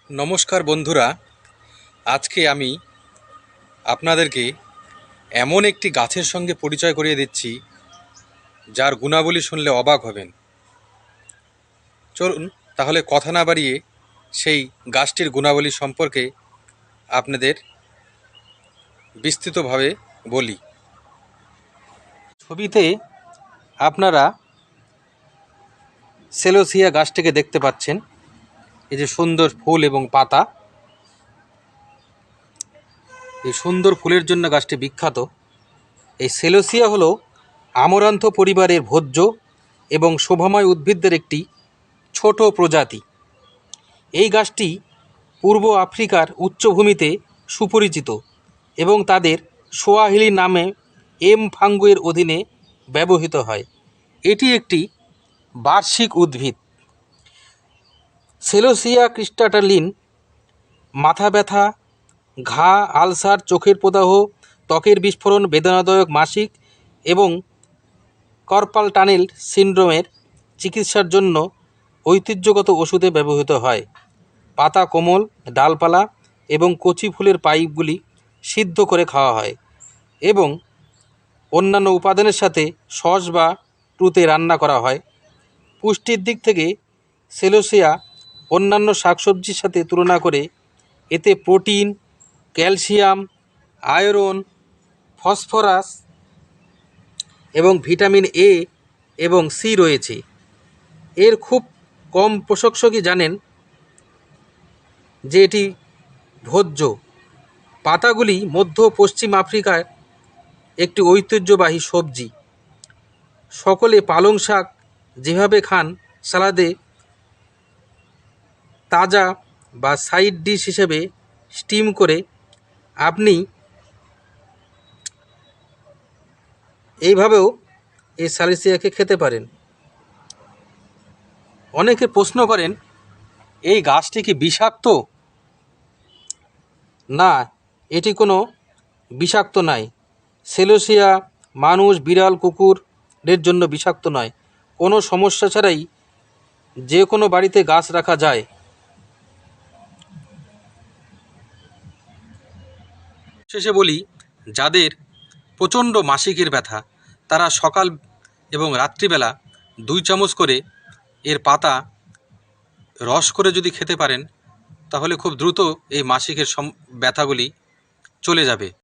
নমস্কার বন্ধুরা, আজকে আমি আপনাদেরকে এমন একটি গাছের সঙ্গে পরিচয় করিয়ে দিচ্ছি যার গুণাবলী শুনলে অবাক হবেন। চলুন তাহলে কথা না বাড়িয়ে সেই গাছটির গুণাবলী সম্পর্কে আপনাদের বিস্তৃতভাবে বলি। ছবিতে আপনারা সেলোসিয়া গাছটিকে দেখতে পাচ্ছেন। এই যে সুন্দর ফুল এবং পাতা, এই সুন্দর ফুলের জন্য গাছটি বিখ্যাত। এই সেলোসিয়া হলো আমরান্থ পরিবারের ভোজ্য এবং শোভাময় উদ্ভিদদের একটি ছোট প্রজাতি। এই গাছটি পূর্ব আফ্রিকার উচ্চভূমিতে সুপরিচিত এবং তাদের সোয়াহিলি নামে এম ফাঙ্গুয়ের অধীনে ব্যবহৃত হয়। এটি একটি বার্ষিক উদ্ভিদ। সেলোসিয়া ক্রিস্টালিন মাথা ব্যথা, ঘা, আলসার, চোখের প্রদাহ, ত্বকের বিস্ফোরণ, বেদনাদায়ক মাসিক এবং কার্পাল টানেল সিনড্রোমের চিকিৎসার জন্য ঐতিহ্যগত ওষুধে ব্যবহৃত হয়। পাতা কোমল, ডালপালা এবং কচি ফুলের পাইপগুলি সিদ্ধ করে খাওয়া হয় এবং অন্যান্য উপাদানের সাথে সস বা টুতে রান্না করা হয়। পুষ্টির দিক থেকে সেলোসিয়া অন্যান্য শাকসবজির সাথে তুলনা করে এতে প্রোটিন, ক্যালসিয়াম, আয়রন, ফসফরাস এবং ভিটামিন এ এবং সি রয়েছে। এর খুব কম প্রশংসকই জানেন যে এটি ভোজ্য। পাতাগুলি মধ্য পশ্চিম আফ্রিকার একটি ঐতিহ্যবাহী সবজি। সকলে পালং শাক যেভাবে খান সালাদে, তাজা বা সাইড ডিশ হিসেবে স্টিম করে, আপনি এইভাবেও এই সেলোসিয়াকে খেতে পারেন। অনেকে প্রশ্ন করেন, এই গাছটি কি বিষাক্ত? না, এটি কোনো বিষাক্ত নয়। সেলোসিয়া মানুষ, বিড়াল, কুকুরের জন্য বিষাক্ত নয়। কোনো সমস্যা ছাড়াই যে কোনো বাড়িতে গাছ রাখা যায়। শেষে বলি, যাদের প্রচণ্ড মাসিকের ব্যথা তারা সকাল এবং রাত্রিবেলা 2 চামচ করে এর পাতা রস করে যদি খেতে পারেন তাহলে খুব দ্রুত এই মাসিকের ব্যথাগুলি চলে যাবে।